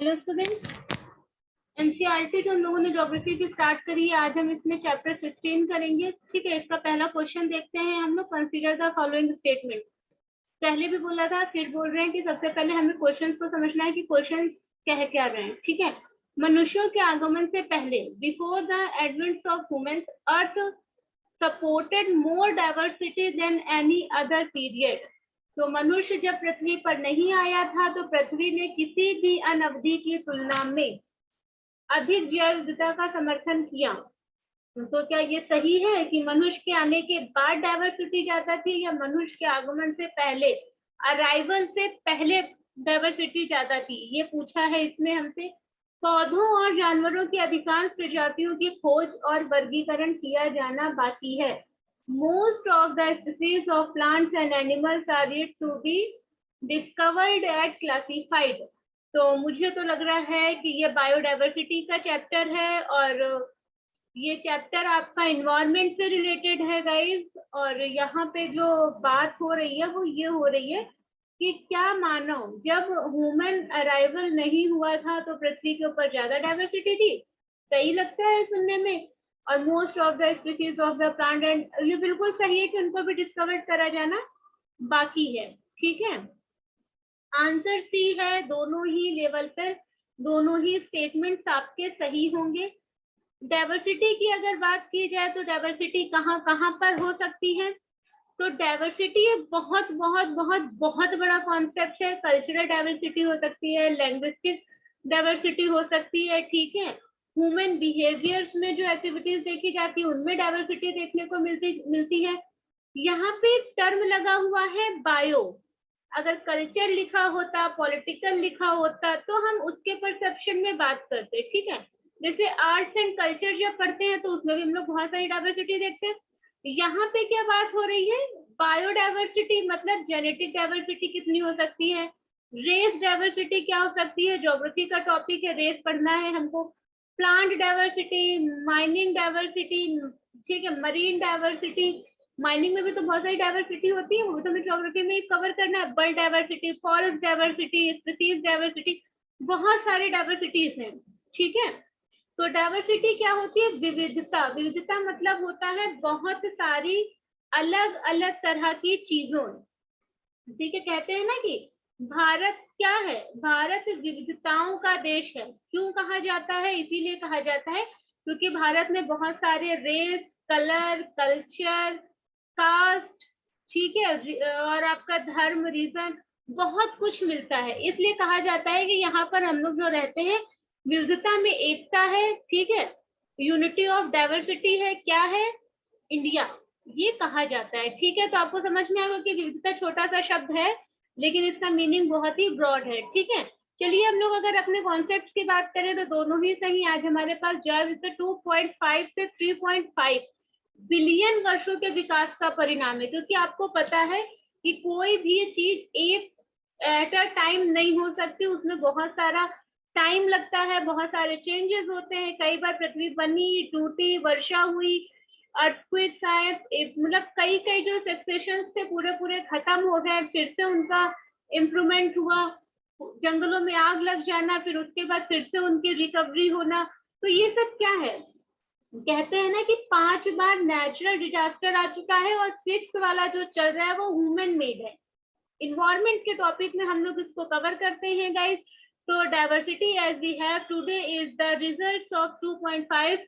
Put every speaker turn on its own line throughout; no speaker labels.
Hello student, NCERT जो हम लोगों ने ज्योग्राफी की स्टार्ट करी है, आज हम इसमें चैप्टर 16 करेंगे। ठीक है, इसका पहला क्वेश्चन देखते हैं हम लोग। Consider the following statement. पहले भी बोला था, फिर बोल रहे हैं कि सबसे पहले हमें क्वेश्चंस को समझना है कि क्वेश्चन कह क्या रहे हैं। ठीक है, मनुष्यों के आगमन से पहले, before the advent of humans, earth supported more diversity than any other period. तो मनुष्य जब पृथ्वी पर नहीं आया था तो पृथ्वी ने किसी भी अनवधि की तुलना में अधिक जैव विविधता का समर्थन किया। तो क्या ये सही है कि मनुष्य के आने के बाद डाइवर्सिटी ज्यादा थी, या मनुष्य के आगमन से पहले, अराइवल से पहले डाइवर्सिटी ज्यादा थी? ये पूछा है इसमें हमसे। पौधों और जानवरों की अधिकांश प्रजातियों की खोज और वर्गीकरण किया जाना बाकी है। Most of the species of plants and animals are yet to be discovered and classified. तो मुझे तो लग रहा है कि ये बायोडाइवर्सिटी का चैप्टर है, और ये चैप्टर आपका इन्वायरमेंट से रिलेटेड है गाइस। और यहाँ पे जो बात हो रही है वो ये हो रही है कि क्या मानव जब ह्यूमन अराइवल नहीं हुआ था तो पृथ्वी के ऊपर ज्यादा डाइवर्सिटी थी? सही लगता है सुनने में। और most of the species of the plant and, ये बिल्कुल सही है कि उनको भी डिस्कवर करा जाना बाकी है। ठीक है, आंसर सी है। दोनों ही लेवल पर दोनों ही स्टेटमेंट्स आपके सही होंगे। डाइवर्सिटी की अगर बात की जाए तो डाइवर्सिटी कहाँ कहाँ पर हो सकती है? तो डाइवर्सिटी एक बहुत बहुत बहुत बहुत बड़ा कॉन्सेप्ट है। कल्चरल डाइवर्सिटी हो सकती है, लैंग्विस्टिक डाइवर्सिटी हो सकती है। ठीक है, ह्यूमन बिहेवियर्स में जो एक्टिविटीज देखी जाती है उनमें डाइवर्सिटी देखने को मिलती है। यहाँ पे टर्म लगा हुआ है बायो। अगर कल्चर लिखा होता, पॉलिटिकल लिखा होता, तो हम उसके परसेप्शन में बात करते। ठीक है, जैसे आर्ट्स एंड कल्चर जब पढ़ते हैं तो उसमें भी हम लोग बहुत सारी डाइवर्सिटी देखते हैं। यहाँ पे क्या बात हो रही है? बायोडाइवर्सिटी मतलब जेनेटिक डाइवर्सिटी कितनी हो सकती है। रेस डाइवर्सिटी क्या हो सकती है? ज्योग्राफी का टॉपिक है, रेस पढ़ना है हमको। प्लांट डाइवर्सिटी, माइनिंग डाइवर्सिटी, ठीक है, मरीन डाइवर्सिटी। माइनिंग में भी तो बहुत सारी डाइवर्सिटी होती है, वो तो हमें ज्योग्राफी में कवर करना है। Bird diversity, forest diversity, species diversity, बहुत सारी डाइवर्सिटीज हैं। ठीक है, तो डाइवर्सिटी क्या होती है? विविधता। विविधता मतलब होता है बहुत सारी अलग अलग तरह की चीजों। ठीक है, कहते हैं ना कि भारत क्या है? भारत विविधताओं का देश है। क्यों कहा जाता है? इसीलिए कहा जाता है क्योंकि भारत में बहुत सारे रेस, कलर, कल्चर, कास्ट, ठीक है, और आपका धर्म, रीजन, बहुत कुछ मिलता है। इसलिए कहा जाता है कि यहाँ पर हम लोग जो रहते हैं, विविधता में एकता है। ठीक है, यूनिटी ऑफ डाइवर्सिटी है। क्या है? इंडिया, ये कहा जाता है। ठीक है, तो आपको समझ में आएगा कि विविधता छोटा सा शब्द है लेकिन इसका मीनिंग बहुत ही ब्रॉड है। ठीक है, चलिए हम लोग अगर अपने कॉन्सेप्ट की बात करें तो दोनों ही सही। आज हमारे पास जैव विविधता 2.5 से 3.5 बिलियन वर्षों के विकास का परिणाम है। क्योंकि आपको पता है कि कोई भी चीज एक एट अ टाइम नहीं हो सकती, उसमें बहुत सारा टाइम लगता है, बहुत सारे चेंजेस होते हैं। कई बार पृथ्वी बनी, टूटी, वर्षा हुई, अर्थक्वेक्स आए, मतलब कई कई जो सक्सेशन थे पूरे पूरे खत्म हो गए, फिर से उनका इम्प्रूवमेंट हुआ। जंगलों में आग लग जाना, फिर उसके बाद फिर से उनकी रिकवरी होना। तो ये सब क्या है? कहते हैं ना कि 5 बार नेचुरल डिजास्टर आ चुका है और 6th वाला जो चल रहा है वो ह्यूमन मेड है। इन्वायरमेंट के टॉपिक में हम लोग इसको कवर करते हैं गाइस। तो diversity as we have today is the result of 2.5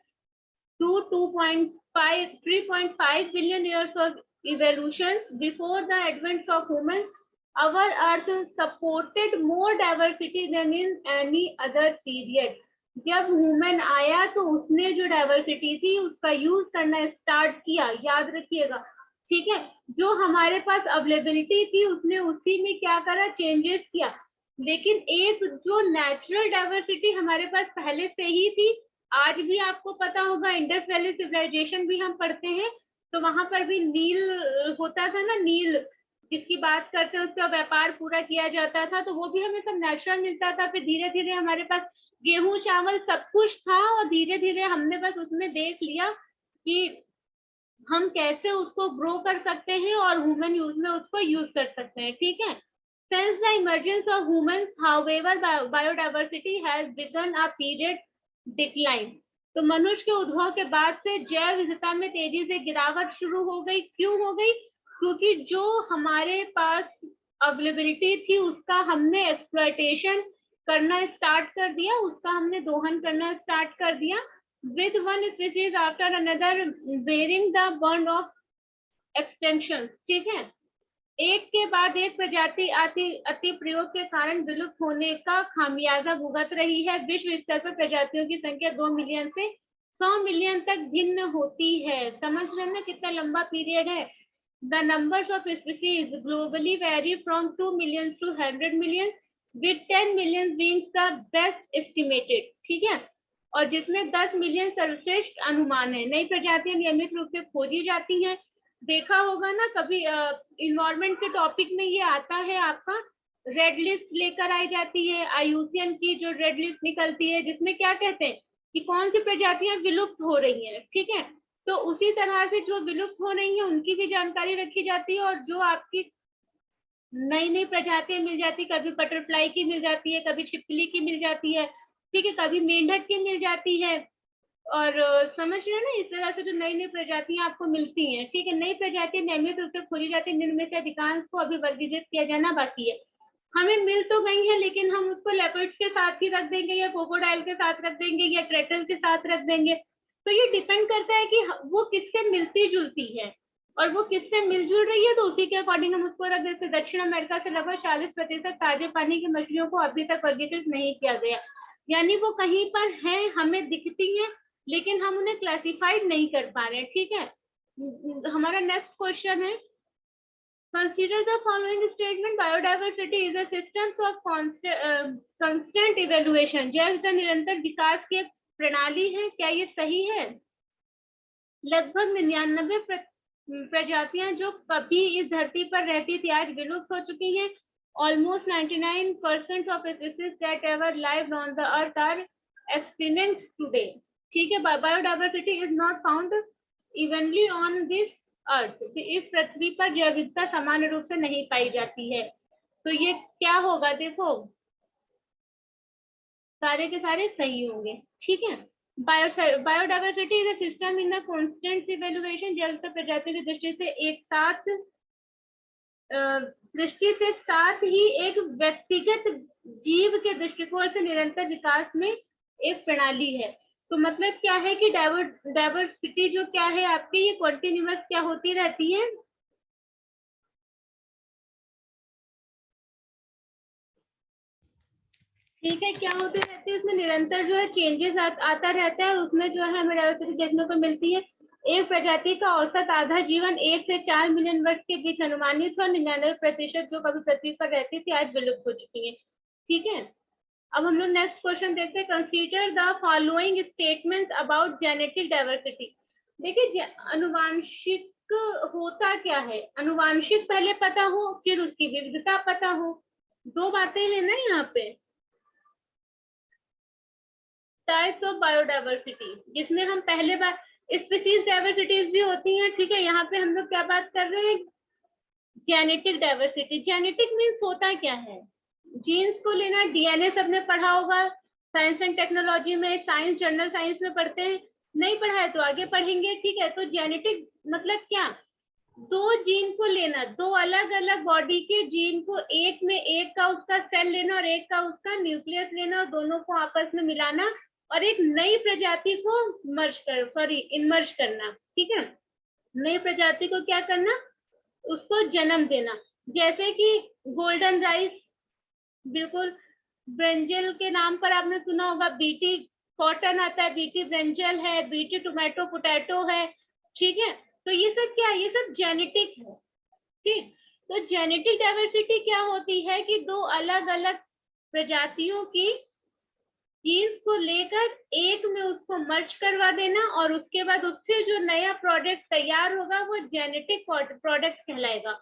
to 2.5 3.5 billion years of evolution. Before the advent of humans, our earth supported more diversity than in any other period. जब human आया तो उसने जो diversity थी उसका use करना start किया, याद रखिएगा। ठीक है, जो हमारे पास अवेलेबिलिटी थी उसने उसी में क्या करा? चेंजेस किया। लेकिन एक जो नेचुरल डाइवर्सिटी हमारे पास पहले से ही थी, आज भी आपको पता होगा, इंडस वैली सिविलाइजेशन भी हम पढ़ते हैं तो वहां पर भी नील होता था ना, नील जिसकी बात करते हैं, उसका व्यापार पूरा किया जाता था, तो वो भी हमें सब नेचुरल मिलता था। फिर धीरे धीरे हमारे पास गेहूं, चावल सब कुछ था और धीरे धीरे हमने बस उसमें देख लिया कि हम कैसे उसको ग्रो कर सकते हैं और ह्यूमन यूज में उसको यूज कर सकते हैं। ठीक है, Since the emergence of humans, however, biodiversity has begun a period decline. तो मनुष्य के उद्भव के बाद से जैव विविधता में तेजी से गिरावट शुरू हो गई। क्यों हो गई? क्योंकि जो हमारे पास अवेलेबिलिटी थी उसका हमने एक्सप्लॉयटेशन करना स्टार्ट कर दिया, उसका हमने दोहन करना स्टार्ट कर दिया। With one species after another bearing the burn of extension. ठीक है, एक के बाद एक प्रजाति अति प्रयोग के कारण विलुप्त होने का खामियाजा भुगत रही है। विश्व स्तर पर प्रजातियों की संख्या 2 मिलियन से 100 मिलियन तक भिन्न होती है। समझ रहे हैं कितना लंबा पीरियड है। The numbers of species globally vary from 2 million to 100 million with 10 million being the best estimated. ठीक है, और जिसमें 10 मिलियन सर्वश्रेष्ठ अनुमान है। नई प्रजातियां नियमित रूप से खोजी जाती हैं। देखा होगा ना कभी इन्वायरमेंट के टॉपिक में ये आता है, आपका रेड लिस्ट लेकर आई जाती है, IUCN की जो रेड लिस्ट निकलती है, जिसमें क्या कहते हैं कि कौन सी प्रजातियां विलुप्त हो रही हैं। ठीक है, तो उसी तरह से जो विलुप्त हो रही हैं उनकी भी जानकारी रखी जाती है, और जो आपकी नई नई प्रजातियां मिल जाती, कभी बटरफ्लाई की मिल जाती है, कभी छिपकली की मिल जाती है, ठीक है, कभी मेंढक की मिल जाती है, और समझ रहे हैं ना, इस तरह से जो नई नई प्रजातियां आपको मिलती हैं। ठीक है, नई प्रजातियां नियमित रूप से खोजी जाती है, जिनमें से अधिकांश को अभी वर्गीकृत किया जाना बाकी है। हमें मिल तो गई है, लेकिन हम उसको लेपर्ड्स के साथ ही रख देंगे, या क्रोकोडाइल के साथ रख देंगे, या टर्टल के साथ रख देंगे। तो ये डिपेंड करता है कि वो किससे मिलती जुलती है, और वो किससे मिलजुल रही है, तो उसी के अकॉर्डिंग हम उसको रख देते। दक्षिण अमेरिका से लगभग 40% ताजे पानी की मछलियों को अभी तक वर्गीकृत नहीं किया गया, यानी वो कहीं पर हैं, हमें दिखती हैं, लेकिन हम उन्हें क्लासिफाइड नहीं कर पा रहे हैं। ठीक है, हमारा नेक्स्ट क्वेश्चन है, consider the following statement, biodiversity is a system of constant evaluation. जैव निरंतर विकास की एक प्रणाली है। क्या ये सही है? लगभग 99 प्रजातियां जो कभी इस धरती पर रहती थी आज विलुप्त हो चुकी हैं। Almost 99% of species that ever lived on the earth are extinct today. ठीक है, biodiversity is not found evenly on this earth. इस पृथ्वी पर जैव विविधता समान रूप से नहीं पाई जाती है। तो ये क्या होगा? देखो, सारे के सारे सही होंगे। ठीक है, biodiversity is a system in a constant evaluation. जैव प्रजाति की दृष्टि से साथ ही एक व्यक्तिगत जीव के दृष्टिकोण से निरंतर विकास में एक प्रणाली है। तो मतलब क्या है कि डाइवर्सिटी जो क्या है आपकी, ये कॉन्टिन्यूअस क्या होती रहती है, ठीक है, क्या होती रहती है, उसमें निरंतर जो है चेंजेस आता रहता है, और उसमें जो है हमें डाइवर्सिटी देखने को मिलती है। एक प्रजाति का औसत आधा जीवन 1 से 4 मिलियन वर्ष के बीच अनुमानित है। 99% जो कभी पृथ्वी पर रहती थी आज विलुप्त हो चुकी है। ठीक है, अब हम लोग नेक्स्ट क्वेश्चन देखते हैं, consider the following statements about genetic diversity. देखिए, अनुवांशिक होता क्या है, अनुवांशिक पहले पता हो, फिर उसकी विविधता पता हो। दो बातें हैं ना यहाँ पे। टाइप्स ऑफ बायोडाइवर्सिटी, जिसमें हम पहले बार स्पीशीज डाइवर्सिटीज भी होती हैं। ठीक है, यहाँ पे हम लोग क्या बात कर रहे हैं, जेनेटिक डाइवर्सिटी। जेनेटिक मीन्स होता क्या है, जीन्स को लेना। DNA सबने पढ़ा होगा साइंस एंड टेक्नोलॉजी में, साइंस जर्नल साइंस में पढ़ते हैं, नहीं पढ़ा है तो आगे पढ़ेंगे। ठीक है, तो जेनेटिक मतलब क्या, दो जीन को लेना, दो अलग अलग बॉडी के जीन को एक में एक का उसका सेल लेना और एक का उसका न्यूक्लियस लेना, और दोनों को आपस में मिलाना और एक नई प्रजाति को इनमर्ज करना। ठीक है, नई प्रजाति को क्या करना, उसको जन्म देना। जैसे कि गोल्डन राइस, बिल्कुल, ब्रिंजल के नाम पर आपने सुना होगा, बीटी कॉटन आता है, बीटी ब्रिंजल है, बीटी टोमेटो पोटैटो है। ठीक है, तो ये सब क्या है, ये सब जेनेटिक है। ठीक, तो जेनेटिक डाइवर्सिटी क्या होती है कि दो अलग अलग प्रजातियों की जीन्स को लेकर एक में उसको मर्ज करवा देना, और उसके बाद उससे जो नया प्रोडक्ट तैयार होगा वो जेनेटिक प्रोडक्ट कहलाएगा।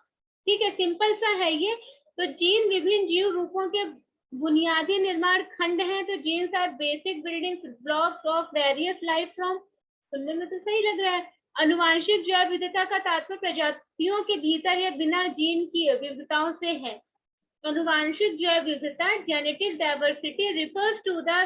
ठीक है, सिंपल सा है ये। तो जीन विभिन्न जीव रूपों के बुनियादी निर्माण खंड हैं। तो genes are basic building blocks of various life form. सुनने में तो सही लग रहा है। अनुवांशिक जैव विविधता का तात्पर्य प्रजातियों के भीतर या बिना जीन की विविधताओं से है। अनुवांशिक जैव विविधता, genetic diversity refers to the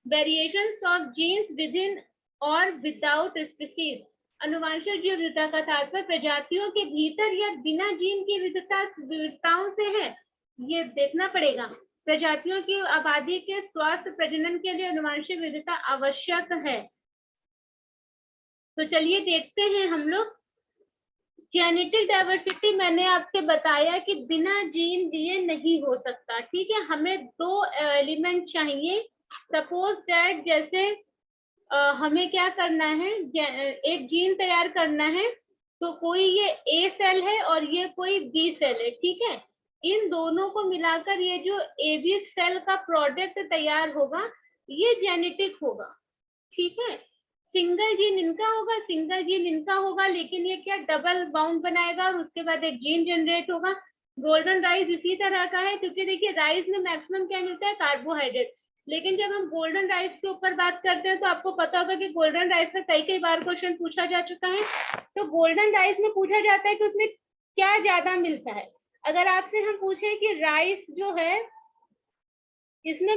variations of genes within or without species. अनुवांशिक जैव विविधता का तात्पर्य प्रजातियों के भीतर या बिना जीन की विविधताओं से है। ये देखना पड़ेगा। प्रजातियों की आबादी के स्वास्थ्य प्रजनन के लिए अनुवांशिक विविधता आवश्यक है। तो चलिए देखते हैं हम लोग। जेनेटिक डाइवर्सिटी मैंने आपसे बताया कि बिना जीन दिए नहीं हो सकता, ठीक है। हमें दो एलिमेंट चाहिए। सपोज दैट जैसे हमें क्या करना है, एक जीन तैयार करना है, तो कोई ये ए सेल है और ये कोई बी सेल है, ठीक है। इन दोनों को मिलाकर ये जो ए बी सेल का प्रोडक्ट तैयार होगा ये जेनेटिक होगा, ठीक है। सिंगल जीन इनका होगा, सिंगल जीन इनका होगा, लेकिन ये क्या डबल बाउंड बनाएगा और उसके बाद एक जीन जनरेट होगा। गोल्डन राइस इसी तरह का है, क्योंकि देखिए राइस में मैक्सिमम क्या मिलता है, कार्बोहाइड्रेट। लेकिन जब हम गोल्डन राइस के ऊपर बात करते हैं तो आपको पता होगा कि गोल्डन राइस में कई बार क्वेश्चन पूछा जा चुका है। तो गोल्डन राइस में पूछा जाता है कि उसमें क्या ज्यादा मिलता है। अगर आपसे हम पूछे कि राइस जो है इसमें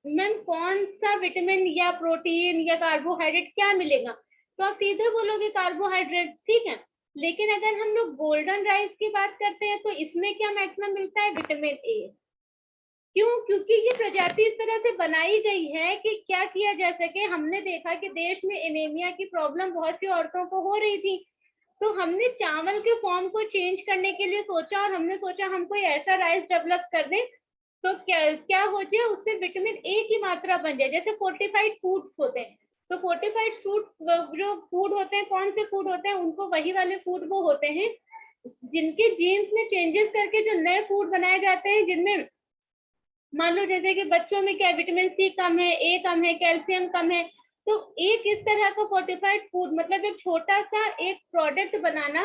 मैम कौन सा विटामिन या प्रोटीन या कार्बोहाइड्रेट क्या मिलेगा, तो आप सीधे बोलोगे कार्बोहाइड्रेट, ठीक है। लेकिन अगर हम लोग गोल्डन राइस की बात करते हैं तो इसमें क्या मैक्सिमम मिलता है, विटामिन ए। क्यों? क्योंकि ये प्रजाति इस तरह से बनाई गई है कि क्या किया जा सके। हमने देखा कि देश में एनीमिया की प्रॉब्लम बहुत सी औरतों को हो रही थी, तो हमने चावल के फॉर्म को चेंज करने के लिए सोचा और हमने सोचा हम कोई ऐसा राइस डेवलप कर दें तो क्या हो जाए, उससे विटामिन ए की मात्रा बन जाए। जैसे फोर्टिफाइड फूड्स होते हैं, तो फोर्टिफाइड फूड जो फूड होते हैं, कौन से फूड होते हैं, उनको वही वाले फूड वो होते हैं जिनके जीन्स में चेंजेस करके जो नए फूड बनाए जाते हैं, जिनमें मान लो जैसे कि बच्चों में क्या विटामिन सी कम है, ए कम है, कैल्शियम कम है। तो एक इस तरह का फोर्टिफाइड फूड मतलब एक छोटा सा एक प्रोडक्ट बनाना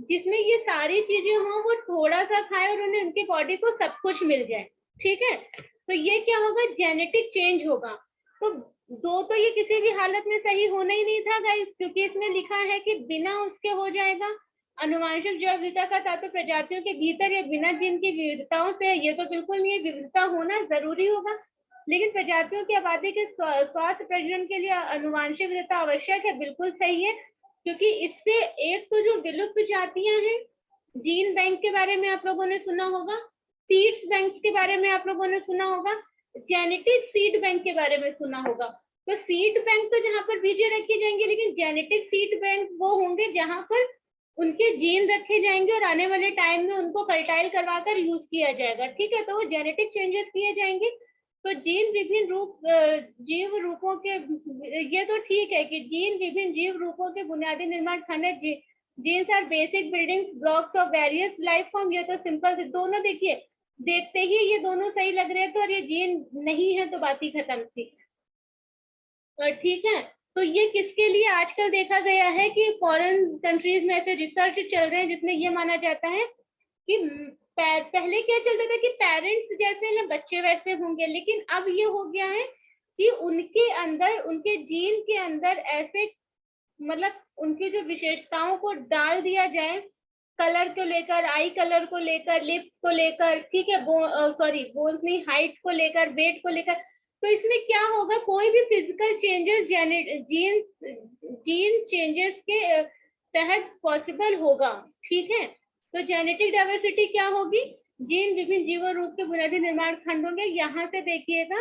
जिसमें ये सारी चीजें हों, वो थोड़ा सा खाए और उन्हें उनकी बॉडी को सब कुछ मिल जाए, ठीक है। तो ये क्या होगा, जेनेटिक चेंज होगा। तो दो तो ये किसी भी हालत में सही होना ही नहीं था गाइस, क्योंकि इसमें लिखा है कि बिना उसके हो जाएगा। अनुवांशिक जैव विविधता का तात्पर्य प्रजातियों के भीतर या बिना जिन की विविधताओं से, ये तो बिल्कुल नहीं है, विविधता होना जरूरी होगा। लेकिन प्रजातियों की आबादी के स्वास्थ्य प्रजनन के लिए अनुवांशिक विविधता आवश्यक है, बिल्कुल सही है। क्योंकि इससे एक तो जो विलुप्त जातियां हैं, जीन बैंक के बारे में आप लोगों ने सुना होगा, सीड्स बैंक के बारे में आप लोगों ने सुना होगा, जेनेटिक सीड बैंक के बारे में सुना होगा। तो सीड बैंक तो जहां पर बीज रखे जाएंगे, लेकिन जेनेटिक सीड बैंक वो होंगे जहां पर उनके जीन रखे जाएंगे और आने वाले टाइम में उनको फर्टाइल करवाकर यूज किया जाएगा, ठीक है। तो वो जेनेटिक चेंजेस किए जाएंगे। तो जीन विभिन्न जीव रूपों के, ये तो ठीक है कि जीन विभिन्न जीव रूपों के बुनियादी निर्माण खंड, genes are basic building blocks of various life form. ये तो सिंपल, दोनों देखिए देखते ही ये दोनों सही लग रहे हैं, तो और ये जीन नहीं है तो बात ही खत्म थी, ठीक है। तो ये किसके लिए आजकल देखा गया है कि फॉरेन कंट्रीज में ऐसे रिसर्च चल रहे हैं जिसमें ये माना जाता है कि पहले क्या चलता था कि पेरेंट्स जैसे हैं बच्चे वैसे होंगे, लेकिन अब ये हो गया है कि उनके अंदर, उनके जीन के अंदर ऐसे मतलब उनकी जो विशेषताओं को डाल दिया जाए, कलर को लेकर, आई कलर को लेकर, लिप्स को लेकर, ठीक है, सॉरी बोन्स नहीं, हाइट को लेकर, वेट को लेकर। तो इसमें क्या होगा, कोई भी फिजिकल चेंजेस जीन चेंजेस के तहत पॉसिबल होगा, ठीक है। तो जेनेटिक डाइवर्सिटी क्या होगी, जीन विभिन्न जीव रूप के बुनियादी निर्माण खंड होंगे। यहाँ से देखिएगा,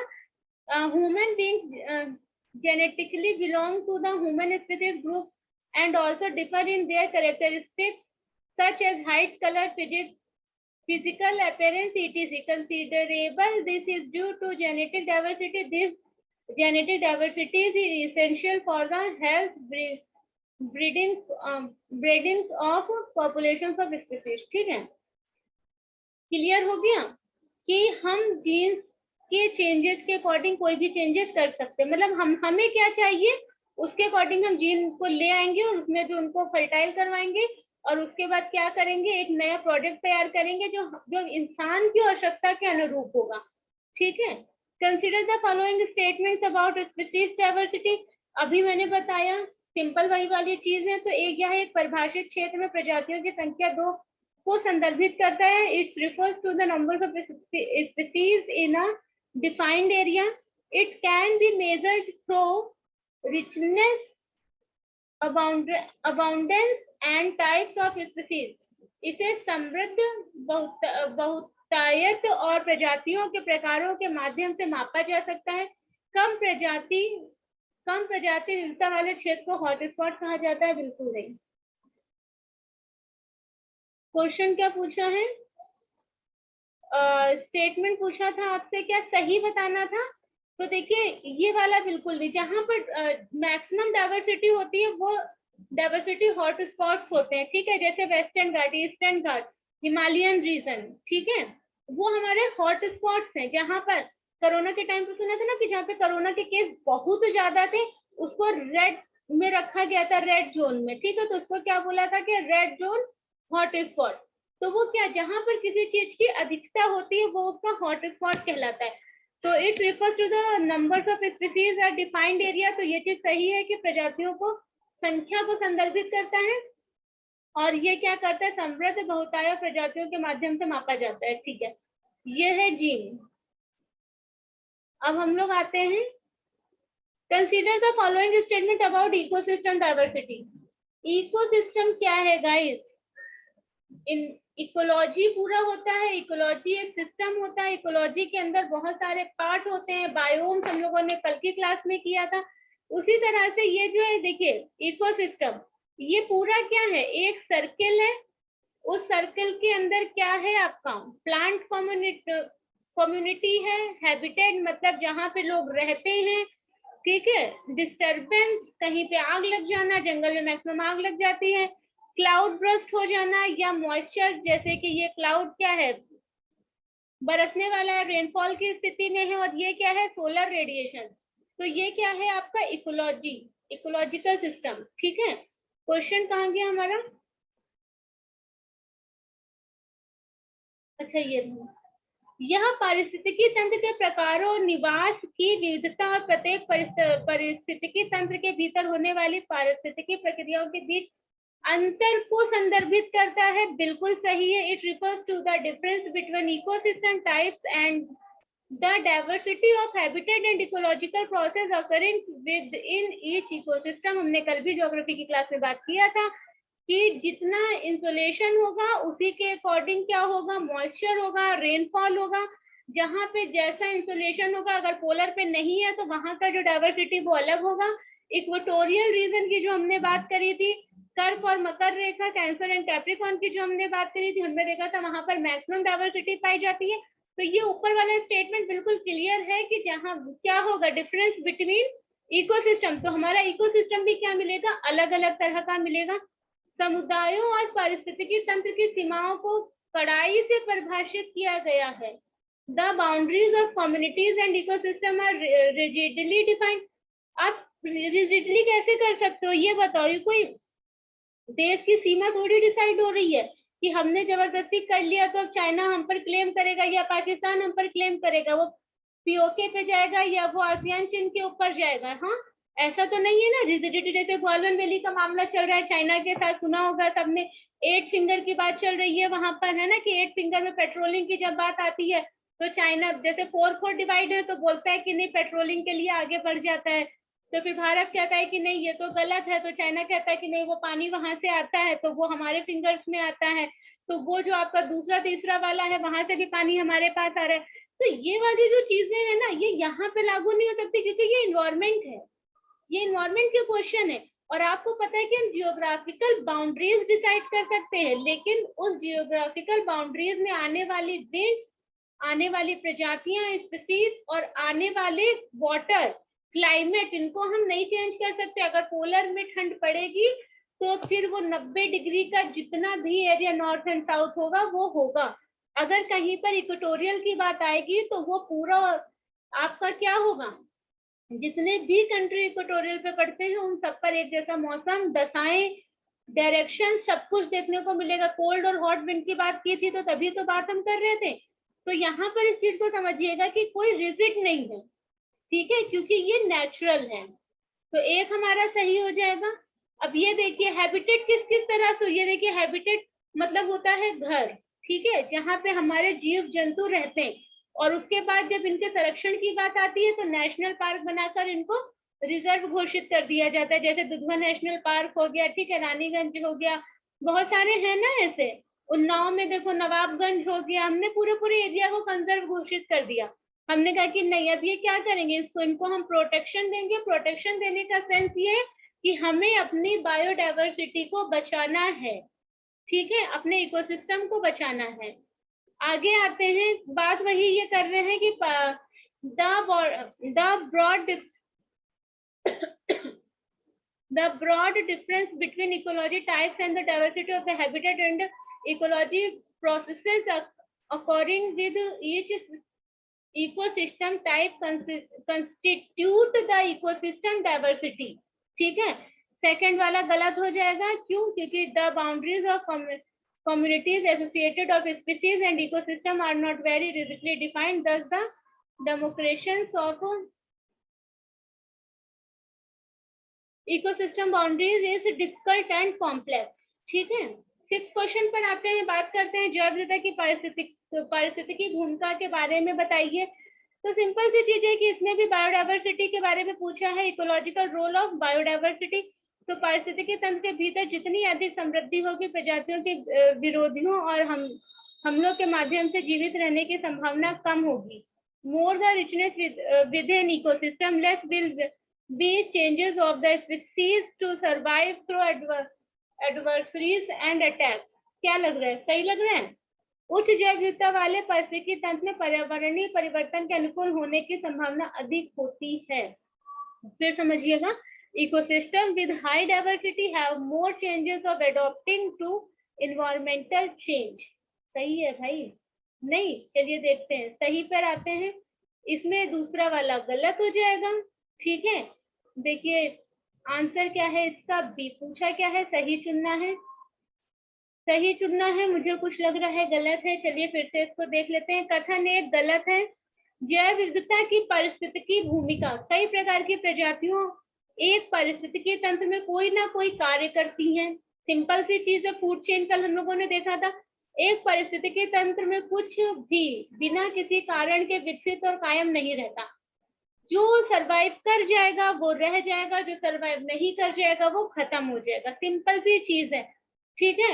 human being genetically belong to the human species group and also differ in their characteristics such as height, color, physical appearance, etc. Considerable this is due to genetic diversity. This genetic diversity is essential for the health breeding of populations of species, ठीक है। Clear हो गया कि हम jeans के changes के according कोई भी चेंजेस कर सकते हैं। मतलब हमें क्या चाहिए उसके अकॉर्डिंग हम जीन को ले आएंगे और उसमें जो उनको फर्टाइल करवाएंगे और उसके बाद क्या करेंगे, एक नया प्रोडक्ट तैयार करेंगे जो इंसान की आवश्यकता के अनुरूप होगा, ठीक है। Consider the following statements about species diversity. अभी मैंने बताया सिंपल वही वाली चीज है। तो एक यह एक परिभाषित क्षेत्र में प्रजातियों की संख्या दो को संदर्भित करता है. It refers to the numbers of species in a defined area. It can be measured through richness, abundance and types of species. इसे समृद्ध, बहुतायत और प्रजातियों के प्रकारों के माध्यम से मापा जा सकता है. कम प्रजाति विविधता वाले क्षेत्र को हॉटस्पॉट कहा जाता है. बिल्कुल नहीं. क्वेश्चन क्या पूछा है? स्टेटमेंट पूछा था आपसे, क्या सही बताना था. तो देखिए ये वाला बिल्कुल नहीं. जहां पर मैक्सिमम डाइवर्सिटी होती है वो डाइवर्सिटी हॉटस्पॉट्स होते हैं. ठीक है, जैसे वेस्टर्न घाट, ईस्टर्न घाट, हिमालयन रीजन. ठीक है, वो हमारे हॉटस्पॉट्स हैं. जहां पर कोरोना के टाइम पे सुना था ना कि जहाँ पे कोरोना के केस बहुत ज्यादा थे उसको रेड में रखा गया था, रेड जोन में. ठीक है, तो उसको क्या बोला था कि रेड जोन हॉटस्पॉट. तो वो क्या, जहां पर किसी चीज की अधिकता होती है वो उसका हॉटस्पॉट कहलाता है. तो it refers to the numbers of species और डिफाइंड एरिया. तो ये चीज सही है कि प्रजातियों को, संख्या को संदर्भित करता है और ये क्या करता है, समृद्ध बहुतायत प्रजातियों के माध्यम से मापा जाता है. ठीक है, ये है जीन. अब हम लोग आते हैं, consider the following statement about ecosystem diversity. Ecosystem क्या है गाइस? इन इकोलॉजी पूरा होता है. इकोलॉजी एक सिस्टम होता है. इकोलॉजी के अंदर बहुत सारे पार्ट होते हैं. बायोम्स हम लोगों ने कल की क्लास में किया था. उसी तरह से ये जो है, देखिए इकोसिस्टम ये पूरा क्या है, एक सर्किल है. उस सर्किल के अंदर क्या है आपका, प्लांट कम्युनिटी है. हैबिटेट मतलब जहाँ पे लोग रहते हैं. ठीक है, डिस्टर्बेंस, कहीं पे आग लग जाना, जंगल में मैक्सिमम आग लग जाती है. क्लाउड ब्रस्ट हो जाना या मॉइस्चर, जैसे कि ये क्लाउड क्या है, बरसने वाला है, रेनफॉल की स्थिति में है. और ये क्या है, सोलर रेडिएशन. तो ये क्या है आपका इकोलॉजी, इकोलॉजिकल सिस्टम. ठीक है, क्वेश्चन कहाँ गया हमारा? अच्छा, ये यह पारिस्थितिकी तंत्र के प्रकारों और निवास की विविधता और प्रत्येक पारिस्थितिकी तंत्र के भीतर होने वाली पारिस्थितिकी प्रक्रियाओं के बीच अंतर को संदर्भित करता है. बिल्कुल सही है. It refers to the difference between ecosystem types and the diversity of habitat and ecological process occurring within each ecosystem. हमने कल भी ज्योग्राफी की क्लास में बात किया था कि जितना इंसुलेशन होगा उसी के अकॉर्डिंग क्या होगा, मॉइस्चर होगा, रेनफॉल होगा. जहाँ पे जैसा इंसुलेशन होगा, अगर पोलर पे नहीं है तो वहां का जो डाइवर्सिटी वो अलग होगा. इक्वेटोरियल रीजन की जो हमने बात करी थी, कर्क और मकर रेखा, कैंसर एंड कैप्रिकॉर्न की जो हमने बात करी थी, हमने देखा था वहां पर मैक्सिमम डाइवर्सिटी पाई जाती है. तो ये ऊपर वाला स्टेटमेंट बिल्कुल क्लियर है कि जहाँ क्या होगा, डिफरेंस बिटवीन इकोसिस्टम. तो हमारा इकोसिस्टम भी क्या मिलेगा, अलग अलग तरह का मिलेगा. समुदायों और पारिस्थितिकी तंत्र की सीमाओं को कड़ाई से परिभाषित किया गया है. The boundaries of communities and ecosystem are rigidly defined. आप रिजिडली कैसे कर सकते हो ये बताओ. ये कोई देश की सीमा थोड़ी डिसाइड हो रही है कि हमने जबरदस्ती कर लिया तो चाइना हम पर क्लेम करेगा या पाकिस्तान हम पर क्लेम करेगा, वो पीओके पे जाएगा या वो आसियान चीन के ऊपर जाएगा. हाँ, ऐसा तो नहीं है ना. रिजिडिटी जैसे ग्वालवन वैली का मामला चल रहा है चाइना के साथ, सुना होगा सबने. 8 फिंगर की बात चल रही है वहां पर, है ना, कि 8 फिंगर में पेट्रोलिंग की जब बात आती है तो चाइना जैसे 4-4 डिवाइड है तो बोलता है कि नहीं, पेट्रोलिंग के लिए आगे बढ़ जाता है. तो फिर भारत कहता है कि नहीं ये तो गलत है, तो चाइना कहता है कि नहीं वो पानी वहां से आता है तो वो हमारे फिंगर्स में आता है. तो वो जो आपका दूसरा तीसरा वाला है वहां से भी पानी हमारे पास आ रहा है. तो ये वाली जो चीजें है ना, ये यहाँ पे लागू नहीं हो सकती क्योंकि ये इन्वायरमेंट है. ये इन्वायरमेंट के क्वेश्चन है. और आपको पता है कि हम जियोग्राफिकल बाउंड्रीज डिसाइड कर सकते हैं, लेकिन उस जियोग्राफिकल बाउंड्रीज में आने वाली विंड, आने वाली प्रजातियां, स्पीसीज और आने वाले वाटर, क्लाइमेट, इनको हम नहीं चेंज कर सकते. अगर पोलर में ठंड पड़ेगी तो फिर वो 90 डिग्री का जितना भी एरिया नॉर्थ एंड साउथ होगा वो होगा. अगर कहीं पर इक्वेटोरियल की बात आएगी तो वो पूरा आपका क्या होगा, जितने भी कंट्री इक्वेटोरियल पे पड़ते हैं उन सब पर एक जैसा मौसम, दशाएं, डायरेक्शन, सब कुछ देखने को मिलेगा. कोल्ड और हॉट विंड की बात की थी तो तभी तो बात हम कर रहे थे. तो यहाँ पर इस चीज को समझिएगा कि कोई रिजिड नहीं है. ठीक है, क्योंकि ये नेचुरल है. तो एक हमारा सही हो जाएगा. अब ये देखिए हैबिटेट किस किस तरह से, ये देखिए हैबिटेट मतलब होता है घर, ठीक है, जहाँ पे हमारे जीव जंतु रहते हैं। और उसके बाद जब इनके संरक्षण की बात आती है तो नेशनल पार्क बनाकर इनको रिजर्व घोषित कर दिया जाता है। जैसे दुधवा नेशनल पार्क हो गया, ठीक है, रानीगंज हो गया, बहुत सारे हैं ना ऐसे। उन्नाव में देखो नवाबगंज हो गया, हमने पूरे एरिया को कंजर्व घोषित कर दिया। हमने कहा कि नहीं, अब ये क्या करेंगे, इसको इनको हम प्रोटेक्शन देंगे। प्रोटेक्शन देने का सेंस ये कि हमें अपनी बायोडाइवर्सिटी को बचाना है, ठीक है, अपने इकोसिस्टम को बचाना है। आगे आते हैं, बात वही ये कर रहे हैं कि the broad difference between ecology types and the diversity of the habitat and ecology processes occurring with each ecosystem type constitute the ecosystem diversity, ठीक है। सेकंड वाला गलत हो जाएगा, क्यों? क्योंकि the boundaries of communities associated of species and ecosystem are not very rigidly defined, thus the demarcations of ecosystem boundaries is difficult and complex, ठीक है। 6th क्वेश्चन पर आते हैं, बात करते हैं जैव विविधता की पारिस्थितिकी भूमिका के बारे में बताइए। तो सिंपल सी चीज है कि इसमें भी बायोडाइवर्सिटी के बारे में पूछा है, इकोलॉजिकल रोल ऑफ बायोडाइवर्सिटी। तो पारिस्थितिकी तंत्र के भीतर जितनी अधिक समृद्धि होगी, प्रजातियों के विरोधियों और हमलों के माध्यम से जीवित रहने की संभावना कम होगी। More the richness with in ecosystem, less will be changes of the species to survive through adversaries and attacks। क्या लग रहा है, सही लग रहा है? उच्च जैव विविधता वाले पारिस्थितिकी तंत्र में पर्यावरणीय परिवर्तन के अनुकूल होने की संभावना अधिक होती है। फिर समझिएगा, ecosystem with high diversity have more changes of adopting to environmental change. सही है भाई? नहीं, चलिए देखते हैं, सही पर आते हैं। इसमें दूसरा वाला गलत हो जाएगा, ठीक है। देखिए आंसर क्या है इसका, बी पूछा क्या है, सही चुनना है, सही चुनना है। मुझे कुछ लग रहा है गलत है, चलिए फिर से इसको देख लेते हैं। कथन एक गलत है। जैव विविधता की पारिस्थितिकी भूमिका, कई प्रकार की प्रजातियों एक पारिस्थितिकी तंत्र में कोई ना कोई कार्य करती हैं। सिंपल सी चीज है, फूड चेन कल हम लोगों ने देखा था। एक पारिस्थितिकी तंत्र में कुछ भी बिना किसी कारण के विकसित और कायम नहीं रहता। जो सरवाइव कर जाएगा वो रह जाएगा, जो सरवाइव नहीं कर जाएगा वो खत्म हो जाएगा। सिंपल सी चीज है, ठीक है।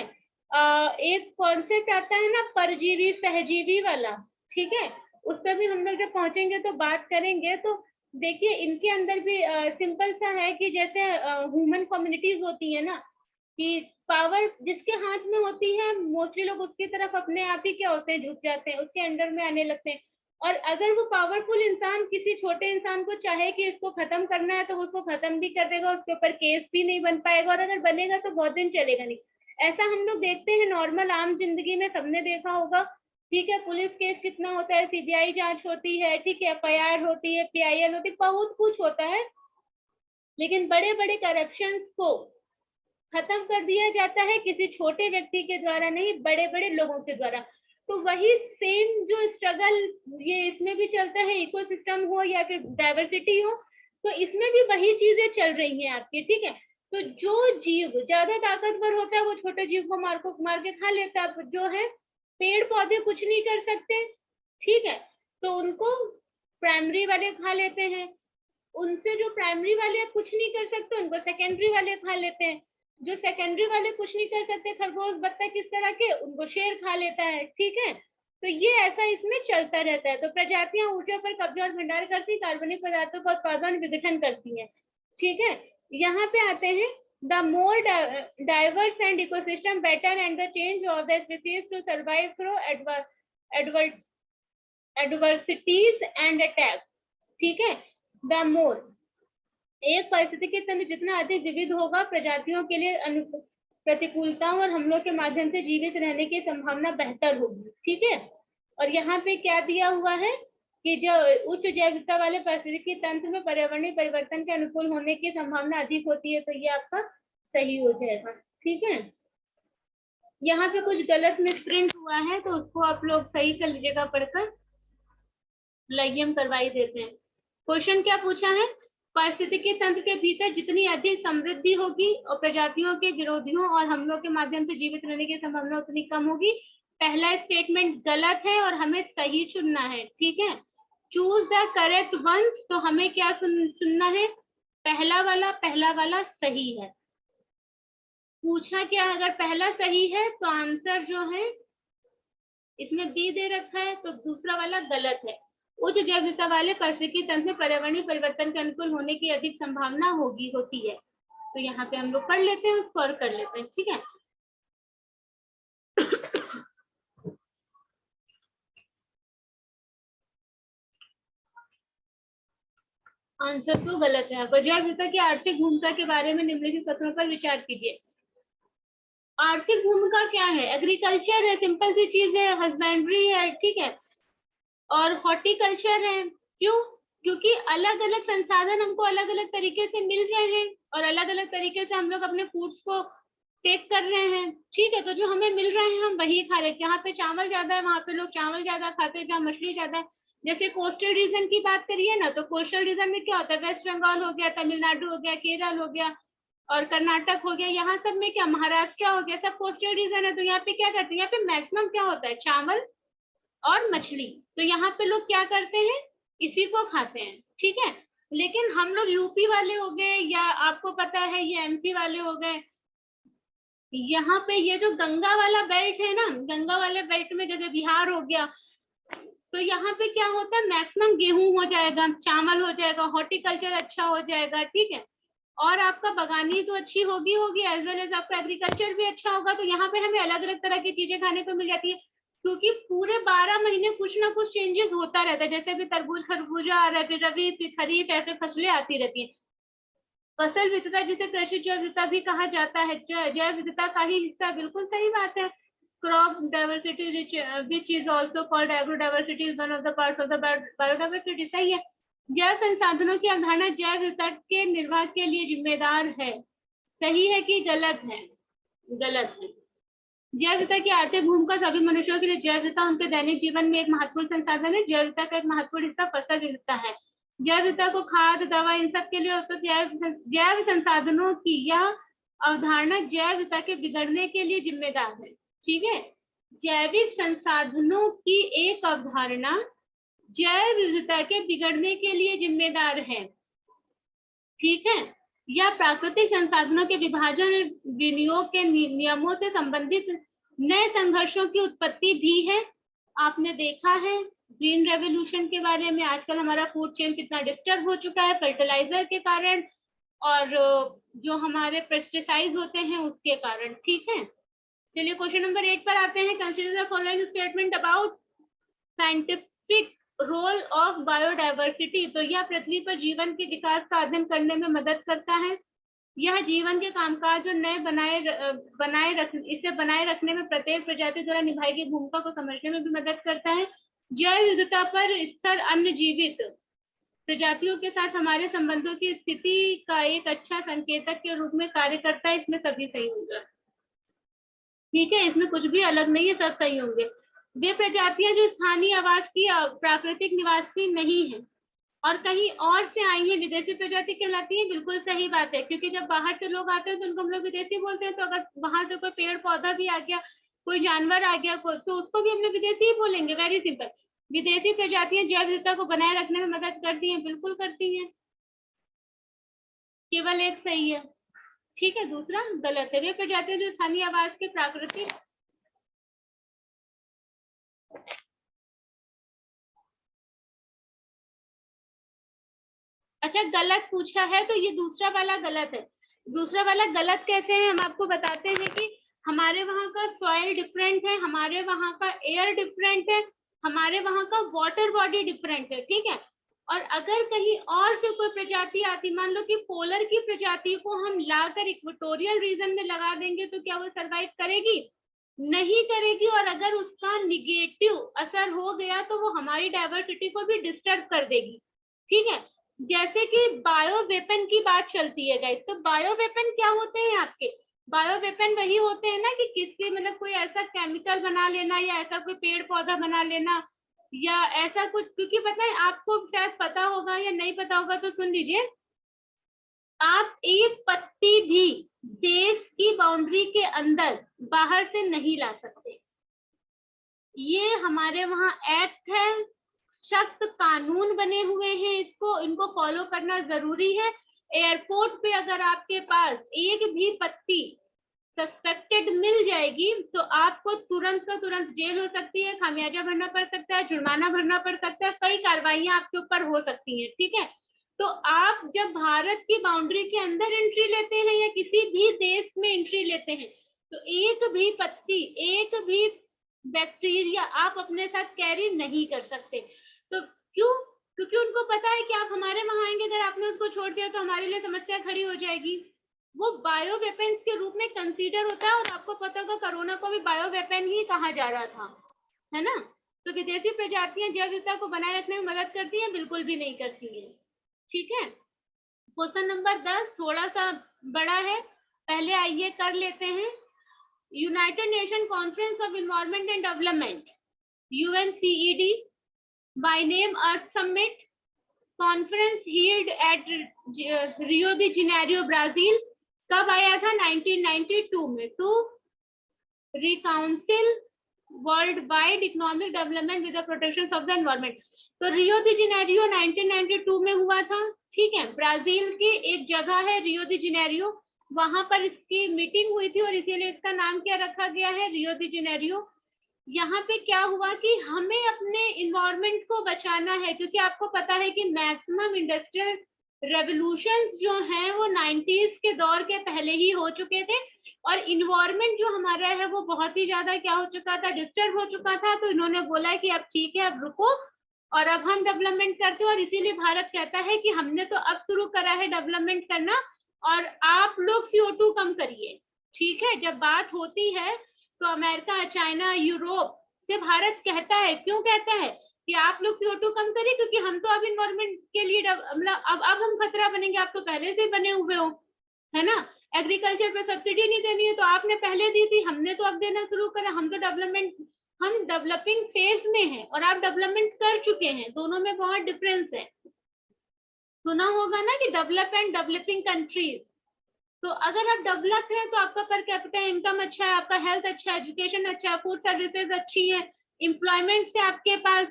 एक कॉन्सेप्ट आता है ना परजीवी सहजीवी वाला, ठीक है, उस पर भी हम लोग जब पहुंचेंगे तो बात करेंगे। तो देखिए इनके अंदर भी सिंपल सा है कि जैसे ह्यूमन कम्युनिटीज होती है ना, कि पावर जिसके हाथ में होती है मोस्टली लोग उसकी तरफ अपने आप ही क्या होते हैं, झुक जाते हैं, उसके अंडर में आने लगते हैं। और अगर वो पावरफुल इंसान किसी छोटे इंसान को चाहे कि इसको खत्म करना है तो उसको खत्म भी कर देगा, उसके ऊपर केस भी नहीं बन पाएगा, और अगर बनेगा तो बहुत दिन चलेगा नहीं। ऐसा हम लोग देखते हैं नॉर्मल आम जिंदगी में, सबने देखा होगा, ठीक है। पुलिस केस कितना होता है, सीबीआई जांच होती है, ठीक है, एफआईआर होती है, पीआईएल होती है, बहुत कुछ होता है, लेकिन बड़े बड़े करप्शन को खत्म कर दिया जाता है किसी छोटे व्यक्ति के द्वारा नहीं, बड़े बड़े लोगों के द्वारा। तो वही सेम जो स्ट्रगल ये इसमें भी चलता है, इकोसिस्टम हो या फिर डाइवर्सिटी हो, तो इसमें भी वही चीजें चल रही हैं आपकी, ठीक है। तो जो जीव ज्यादा ताकतवर होता है वो छोटे जीव को मार के खा लेता है। जो है पेड़ पौधे कुछ नहीं कर सकते, ठीक है, तो उनको प्राइमरी वाले खा लेते हैं। उनसे जो प्राइमरी वाले कुछ नहीं कर सकते उनको सेकेंडरी वाले खा लेते हैं। जो सेकेंडरी वाले कुछ नहीं कर सकते, खरगोश बत्तख किस तरह के, उनको शेर खा लेता है, ठीक है। तो ये ऐसा इसमें चलता रहता है। तो प्रजातियां ऊर्जा पर कब्जा और भंडार करती, कार्बनिक पदार्थों का उत्पादन विघटन करती हैं, ठीक है। यहाँ पे आते हैं, the more diverse and ecosystem better and the change of the species to survive through adversities and attack, ठीक है। द मोर, एक पारिस्थितिकी तंत्र जितना अधिक विविध होगा, प्रजातियों के लिए प्रतिकूलताओं और हमलों के माध्यम से जीवित रहने की संभावना बेहतर होगी, ठीक है। और यहाँ पे क्या दिया हुआ है कि जो उच्च जैव विविधता वाले पारिस्थितिकी तंत्र में पर्यावरणीय परिवर्तन के अनुकूल होने की संभावना अधिक होती है, तो ये आपका सही हो जाएगा, ठीक है। यहाँ पे कुछ गलत मिसप्रिंट हुआ है तो उसको आप लोग सही कर लीजिएगा, पढ़कर लाइए हम करवा ही देते हैं। क्वेश्चन क्या पूछा है, पारिस्थितिकी तंत्र के भीतर जितनी अधिक समृद्धि होगी और प्रजातियों के विरोधियों और हमलों के माध्यम से जीवित रहने की संभावना उतनी कम होगी। पहला स्टेटमेंट गलत है और हमें सही चुनना है, ठीक है। चूज द करेक्ट वंस, तो हमें क्या चुनना है, पहला वाला सही है। पूछना क्या है, अगर पहला सही है तो आंसर जो है इसमें बी दे रखा है, तो दूसरा वाला गलत है। उच्च जैव विविधता वाले पारिस्थितिकी तंत्र में पर्यावरणीय परिवर्तन के अनुकूल होने की अधिक संभावना होती है। तो यहाँ पे हम लोग पढ़ लेते हैं, उसको और कर लेते हैं, ठीक है। आंसर तो गलत है। जैव विविधता की आर्थिक भूमिका के बारे में निम्नलिखित कथनों पर विचार कीजिए। आर्थिक भूमिका क्या है, एग्रीकल्चर है, सिंपल सी चीज है, हस्बेंड्री है, ठीक है, और हॉर्टिकल्चर है। क्यों, क्योंकि अलग अलग संसाधन हमको अलग अलग तरीके से मिल रहे हैं और अलग अलग तरीके से हम लोग अपने फूड्स को टेक कर रहे हैं, ठीक है। तो जो हमें मिल रहे हैं हम वही खा रहे हैं। जहाँ पे चावल ज्यादा है वहां पे लोग चावल ज्यादा खाते हैं, जहाँ मछली ज्यादा है। जैसे कोस्टल रीजन की बात करिए ना, तो कोस्टल रीजन में क्या होता है, वेस्ट बंगाल हो गया, तमिलनाडु हो गया, केरल हो गया और कर्नाटक हो गया, यहाँ सब में क्या, महाराष्ट्र हो गया, सब कोस्टल रीजन है। तो यहाँ पे क्या करते हैं, यहाँ पे मैक्सिमम क्या होता है, चावल और मछली। तो यहाँ पे लोग क्या करते हैं, इसी को खाते हैं, ठीक है। लेकिन हम लोग यूपी वाले हो गए, या आपको पता है ये एमपी वाले हो गए, यहाँ पे ये जो गंगा वाला बेल्ट है ना, गंगा वाले बेल्ट में जैसे बिहार हो गया, तो यहाँ पे क्या होता है, मैक्सिमम गेहूं हो जाएगा, चावल हो जाएगा, हॉर्टिकल्चर अच्छा हो जाएगा, ठीक है। और आपका बागानी तो अच्छी होगी एज वेल एज आपका एग्रीकल्चर भी अच्छा होगा। तो यहाँ पे हमें अलग अलग तरह की चीजें खाने को मिल जाती है, क्योंकि पूरे 12 महीने कुछ ना कुछ चेंजेस होता रहता है। जैसे भी तरबूज खरबूजा आ रहा है, फिर रबी फिर खरीफ, ऐसे फसलें आती रहती है। फसल विविधता जिसे कृषि जैव विविधता भी कहा जाता है, जैव विविधता का ही हिस्सा, बिल्कुल सही बात है। Crop diversity which is also called agro diversity is one of the parts of the biodiversity, सही है। जैव संसाधनों की अवधारणा जैव विविधता के निर्वाह के लिए जिम्मेदार है, सही है कि गलत है, गलत है। जैव विविधता की आर्थिक भूमिका सभी मनुष्यों के लिए जैव विविधता उनके दैनिक जीवन में एक महत्वपूर्ण संसाधन है। जैव विविधता का एक महत्वपूर्ण हिस्सा फसल विविधता है। जैव विविधता को खाद, दवा, इन सब के लिए तो जैव संसाधनों की यह अवधारणा जैव विविधता के बिगड़ने के लिए जिम्मेदार है, ठीक है। जैविक संसाधनों की एक अवधारणा जैव विविधता के बिगड़ने के लिए जिम्मेदार है, ठीक है। या प्राकृतिक संसाधनों के विभाजन और विनियोग के नियमों से संबंधित नए संघर्षों की उत्पत्ति भी है। आपने देखा है ग्रीन रेवोल्यूशन के बारे में, आजकल हमारा फूड चेन कितना डिस्टर्ब हो चुका है फर्टिलाइजर के कारण और जो हमारे पेस्टिसाइड होते हैं उसके कारण, ठीक है। चलिए क्वेश्चन नंबर 8 पर आते हैं। Consider the following statement about scientific role of biodiversity. तो यह पृथ्वी पर जीवन के विकास का अध्ययन करने में मदद करता है। यह जीवन के कामकाज और नए इसे बनाए रखने में प्रत्येक प्रजाति द्वारा निभाई गई भूमिका को समझने में भी मदद करता है। जैव विविधता पर स्तर अन्य जीवित प्रजातियों के साथ हमारे संबंधों की स्थिति का एक अच्छा संकेतक के रूप में कार्य करता है। इसमें सभी सही होगा, ठीक है, इसमें कुछ भी अलग नहीं है, सब सही होंगे। वे प्रजातियां जो स्थानीय आवास की प्राकृतिक निवासी नहीं है और कहीं और से आई है विदेशी प्रजाति कहलाती है, बिल्कुल सही बात है। क्योंकि जब बाहर से लोग आते हैं तो उनको हम लोग विदेशी बोलते हैं। तो अगर वहां से कोई पेड़ पौधा भी आ गया, कोई जानवर आ गया, तो उसको भी हम लोग विदेशी ही बोलेंगे, वेरी सिंपल। विदेशी प्रजातियां जैव विविधता को बनाए रखने में मदद करती हैं, बिल्कुल करती हैं, केवल एक सही है, ठीक है, दूसरा गलत है। वे प्रजातियां जो स्थानीय आवास के प्राकृतिक अच्छा गलत पूछा है, तो ये दूसरा वाला गलत है। दूसरा वाला गलत कैसे है, हम आपको बताते हैं कि हमारे वहाँ का सॉइल डिफरेंट है, हमारे वहाँ का एयर डिफरेंट है, हमारे वहाँ का वाटर बॉडी डिफरेंट है, ठीक है। और अगर कहीं और से कोई प्रजाति आती, मान लो कि पोलर की प्रजाति को हम लाकर इक्वेटोरियल रीजन में लगा देंगे, तो क्या वो सरवाइव करेगी? नहीं करेगी। और अगर उसका निगेटिव असर हो गया तो वो हमारी डाइवर्सिटी को भी डिस्टर्ब कर देगी, ठीक है। जैसे कि बायो वेपन की बात चलती है गाइस, तो बायो वेपन क्या होते हैं आपके? बायो वेपन वही होते हैं ना कि किसी मतलब कोई ऐसा केमिकल बना लेना या ऐसा कोई पेड़ पौधा बना लेना या ऐसा कुछ। क्योंकि पता है आपको शायद पता होगा या नहीं पता होगा, तो सुन लीजिए। आप एक पत्ती भी देश की बाउंड्री के अंदर बाहर से नहीं ला सकते। ये हमारे वहाँ एक्ट है, सख्त कानून बने हुए हैं, इनको फॉलो करना जरूरी है। एयरपोर्ट पे अगर आपके पास एक भी पत्ती सस्पेक्टेड मिल जाएगी तो आपको तुरंत का तुरंत जेल हो सकती है, खामियाजा भरना पड़ सकता है, जुर्माना भरना पड़ सकता है, कई कार्रवाइयां आपके ऊपर हो सकती हैं। ठीक है, तो आप जब भारत की बाउंड्री के अंदर एंट्री लेते हैं या किसी भी देश में एंट्री लेते हैं तो एक भी पत्ती, एक भी बैक्टीरिया आप अपने साथ कैरी नहीं कर सकते। तो क्यों? क्योंकि उनको पता है कि आप हमारे वहां आएंगे, अगर आपने उसको छोड़ दिया तो हमारे लिए समस्या खड़ी हो जाएगी। वो बायो वेपन्स के रूप में कंसीडर होता है, और आपको पता होगा कोरोना को भी बायो वेपन ही कहा जा रहा था, है ना। तो विदेशी प्रजातियां जैव विविधता को बनाए रखने में मदद करती हैं? बिल्कुल भी नहीं करती हैं। ठीक है, क्वेश्चन नंबर 10 थोड़ा सा बड़ा है, पहले आइए कर लेते हैं। United Nation conference of environment and development, UNCED, by name Earth Summit, conference held at Rio de Janeiro, Brazil. कब आया था? 1992 में। To reconcile world wide economic development with the protection of the environment. तो Rio de Janeiro 1992 में हुआ था। ठीक है, ब्राजील की एक जगह है रियो डी जेनेरियो, वहां पर इसकी मीटिंग हुई थी और इसीलिए इसका नाम क्या रखा गया है? रियो डी जेनेरियो। यहाँ पे क्या हुआ कि हमें अपने इन्वायरमेंट को बचाना है, क्योंकि आपको पता है कि मैक्सिमम इंडस्ट्रियल रेवोल्यूशन जो हैं वो 90s के दौर के पहले ही हो चुके थे, और इन्वायरमेंट जो हमारा है वो बहुत ही ज्यादा क्या हो चुका था? डिस्टर्ब हो चुका था। तो इन्होंने बोला कि अब ठीक है, अब रुको और अब हम डेवलपमेंट करते हैं। और इसीलिए भारत कहता है कि हमने तो अब शुरू करा है डेवलपमेंट करना, और आप लोग CO2 कम करिए। ठीक है, जब बात होती है तो अमेरिका, चाइना, यूरोप से भारत कहता है, क्यों कहता है कि आप लोग CO2 कम करिए, क्योंकि हम तो अब इन्वायरमेंट के लिए मतलब अब हम खतरा बनेंगे। आप तो पहले से बने हुए हो, है ना। एग्रीकल्चर पे सब्सिडी नहीं देनी है तो आपने पहले दी थी, हमने तो अब देना शुरू करा। हम तो हम डेवलपिंग फेज में हैं और आप डेवलपमेंट कर चुके हैं, दोनों में बहुत डिफरेंस है। सुना होगा ना कि डेवलप एंड डेवलपिंग कंट्रीज। तो अगर आप डेवलप है तो आपका पर कैपिटा इनकम अच्छा है, आपका हेल्थ अच्छा है, एजुकेशन अच्छा है, फूड सर्विसेज अच्छी है, एम्प्लॉयमेंट से आपके पास,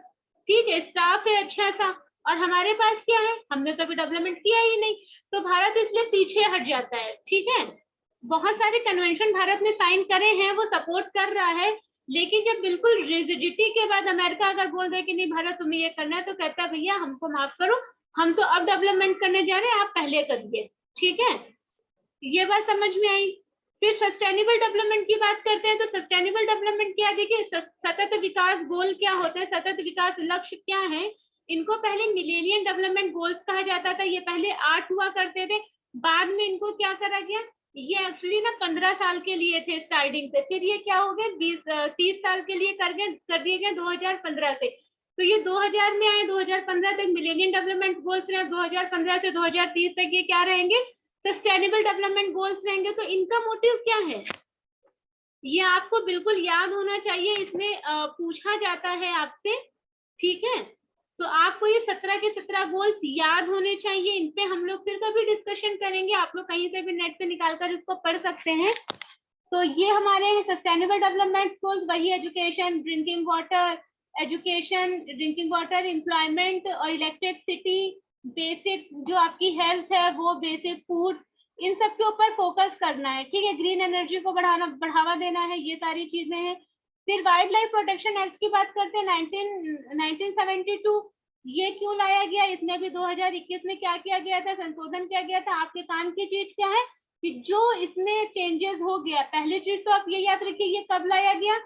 ठीक है, स्टाफ है अच्छा सा। और हमारे पास क्या है? हमने तो अभी डेवलपमेंट किया ही नहीं, तो भारत इसलिए पीछे हट जाता है। ठीक है, बहुत सारे कन्वेंशन भारत ने साइन करे हैं, वो सपोर्ट कर रहा है, लेकिन जब बिल्कुल रिजिडिटी के बाद अमेरिका अगर बोल दे कि नहीं भारत तुम्हें ये करना है, तो कहता है भैया हमको माफ करो, हम तो अब डेवलपमेंट करने जा रहे हैं, आप पहले करिए। ठीक है, ये बात समझ में आई। फिर सस्टेनेबल डेवलपमेंट की बात करते हैं, तो सस्टेनेबल डेवलपमेंट क्या? देखिए, सतत विकास गोल क्या होता है, सतत विकास लक्ष्य क्या है? इनको पहले मिलेनियम डेवलपमेंट गोल्स कहा जाता था, ये पहले 8 हुआ करते थे, बाद में इनको क्या करा गया? ये एक्चुअली ना 15 साल के लिए थे स्टार्टिंग से, फिर ये क्या हो गए 30 साल के लिए कर दिए गए 2015 से। तो ये 2000 में आए, 2015 तक मिलेनियम डेवलपमेंट गोल्स रहे, 2015 से 2030 तक ये क्या रहेंगे? सस्टेनेबल डेवलपमेंट गोल्स रहेंगे। तो इनका मोटिव क्या है? ये आपको बिल्कुल याद होना चाहिए, इसमें पूछा जाता है आपसे। ठीक है, तो आपको ये 17 के 17 गोल्स याद होने चाहिए, इन पे हम लोग फिर कभी डिस्कशन करेंगे, आप लोग कहीं से भी नेट से निकालकर इसको पढ़ सकते हैं। तो ये हमारे सस्टेनेबल डेवलपमेंट गोल्स वही education, drinking water, drinking water, employment और इलेक्ट्रिसिटी, बेसिक जो आपकी हेल्थ है वो, बेसिक फूड, इन सब के ऊपर फोकस करना है। ठीक है, ग्रीन एनर्जी को बढ़ावा देना है, ये सारी चीजें हैं। फिर वाइल्ड लाइफ प्रोटेक्शन एक्ट की बात करते हैं, 1972। ये क्यों लाया गया? इसमें भी 2021 में क्या किया गया था? संशोधन किया गया था। आपके काम की चीज क्या है कि जो इसमें चेंजेस हो गया, पहली चीज तो आप ये याद रखिए ये कब लाया गया,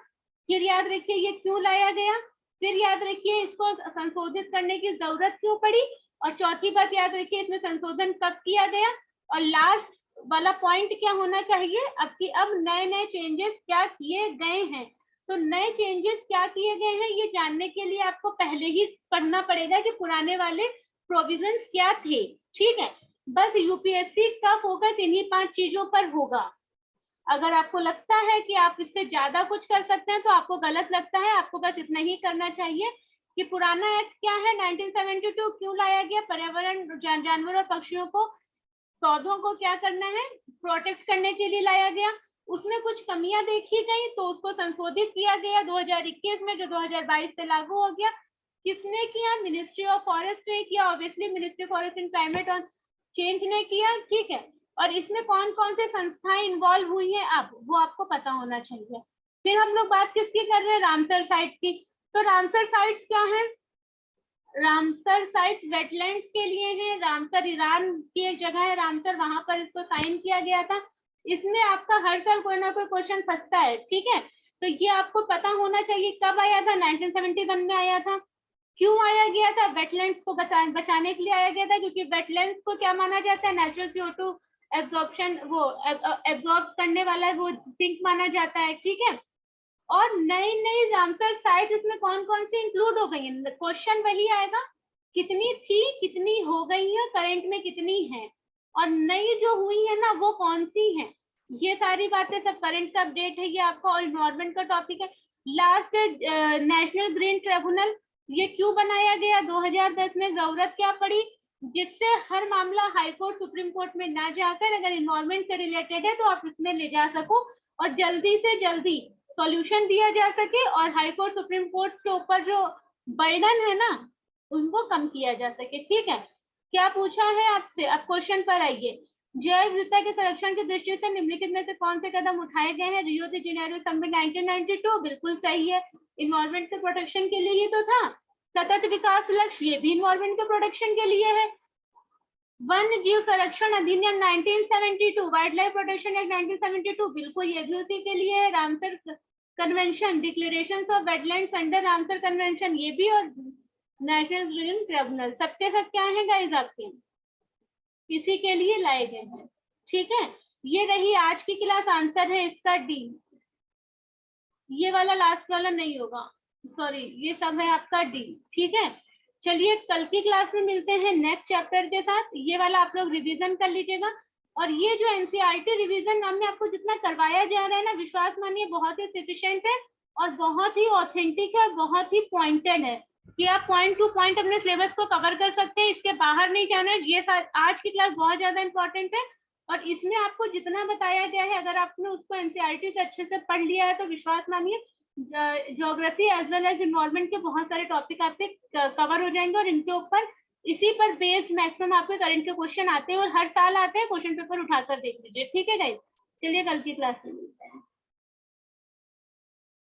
फिर याद रखिए ये क्यों लाया गया, फिर याद रखिए इसको संशोधित करने की जरूरत क्यों पड़ी, और चौथी बात याद रखिए इसमें संशोधन कब किया गया, और लास्ट वाला पॉइंट क्या होना चाहिए अब नए नए चेंजेस क्या किए गए हैं। तो नए चेंजेस क्या किए गए हैं ये जानने के लिए आपको पहले ही पढ़ना पड़ेगा कि पुराने वाले प्रोविजन क्या थे। ठीक है, बस यूपीएससी का फोकस इन्हीं 5 चीजों पर होगा। अगर आपको लगता है कि आप इससे ज्यादा कुछ कर सकते हैं तो आपको गलत लगता है, आपको बस इतना ही करना चाहिए कि पुराना एक्ट क्या है, 1972 क्यों लाया गया, पर्यावरण, जानवरों और पक्षियों को पौधों को क्या करना है, प्रोटेक्ट करने के लिए लाया गया। उसमें कुछ कमियां देखी गई तो उसको संशोधित किया गया 2021 में, जो 2022 से लागू हो गया। किसने किया, मिनिस्ट्री ऑफ फॉरेस्ट ने किया, obviously ministry of forest and climate change ने किया, ठीक है। और इसमें कौन कौन से संस्थाएं इन्वॉल्व हुई हैं अब वो आपको पता होना चाहिए। फिर हम लोग बात किसकी कर रहे हैं, रामसर साइट की। तो रामसर साइट क्या है, रामसर साइट वेटलैंड्स के लिए है। रामसर ईरान की एक जगह है रामसर, वहां पर इसको साइन किया गया था। इसमें आपका हर साल कोई ना कोई क्वेश्चन फंसता है, ठीक है। तो ये आपको पता होना चाहिए कब आया था, 1971 में आया था। क्यों आया गया था, वेटलैंड्स को बचाने के लिए आया गया था, क्योंकि वेटलैंड्स को क्या माना जाता है, नेचुरल CO2 एब्जॉर्प्शन, वो एब्जॉर्ब करने वाला वो सिंक माना जाता है, ठीक है। और नई नई रामसर साइट इसमें कौन कौन सी इंक्लूड हो गई है, क्वेश्चन वही आएगा, कितनी थी, कितनी हो गई है, करंट में कितनी है, और नई जो हुई है ना वो कौन सी है। ये सारी बातें सब करंट का अपडेट है ये आपका, और इन्वायरमेंट का टॉपिक है। लास्ट नेशनल ग्रीन ट्रिब्यूनल, ये क्यों बनाया गया 2010 में, जरूरत क्या पड़ी, जिससे हर मामला हाई कोर्ट सुप्रीम कोर्ट में ना जाकर अगर इन्वायरमेंट से रिलेटेड है तो आप इसमें ले जा सको और जल्दी से जल्दी सॉल्यूशन दिया जा सके, और हाई कोर्ट सुप्रीम कोर्ट के ऊपर जो बर्डन है ना उनको कम किया जा सके, ठीक है। क्या पूछा है आपसे, अब क्वेश्चन पर आइए। जैव विविधता के संरक्षण की दृष्टि से निम्नलिखित में से कौन से कदम उठाए गए हैं, रियो दी जेनेरो समिट 1992, बिल्कुल सही है, इन्वायरमेंट के प्रोटेक्शन के लिए ही तो था। सतत विकास लक्ष्य, ये भी इन्वायरमेंट के प्रोटेक्शन के लिए है। वन्य जीव संरक्षण अधिनियम 1972, वाइल्ड लाइफ प्रोटेक्शन एक्ट 1972, बिल्कुल ये भी उसी के लिए है। Ramsar convention, declaration of wetlands under Ramsar convention, ये भी, और नेशनल ग्रीन ट्रिब्यूनल, सबके सब क्या है गाइस आपके, इसी के लिए लाए गए हैं, ठीक है। ये रही आज की क्लास, आंसर है इसका डी। ये वाला लास्ट वाला नहीं होगा, सॉरी, ये सब है आपका डी, ठीक है। चलिए कल की क्लास में मिलते हैं नेक्स्ट चैप्टर के साथ। ये वाला आप लोग रिवीजन कर लीजिएगा, और ये जो एनसीईआरटी रिवीजन हमने आपको जितना करवाया जा रहा है ना, विश्वास मानिए बहुत ही सफिशिएंट है और बहुत ही ऑथेंटिक है, बहुत ही पॉइंटेड है कि आप पॉइंट टू पॉइंट अपने सिलेबस को कवर कर सकते हैं, इसके बाहर नहीं जाना है। ये आज की क्लास बहुत ज्यादा इंपॉर्टेंट है, और इसमें आपको जितना बताया गया है अगर आपने उसको एनसीईआरटी से अच्छे से पढ़ लिया है तो विश्वास मानिए geography as well as environment के बहुत सारे टॉपिक आपके कवर हो जाएंगे, और इनके ऊपर इसी पर बेस्ड मैक्सिमम आपके करंट के क्वेश्चन आते हैं, और हर साल आते हैं, क्वेश्चन पेपर उठाकर देख लीजिए, ठीक है गाइस। चलिए कल की क्लास में मिलते हैं।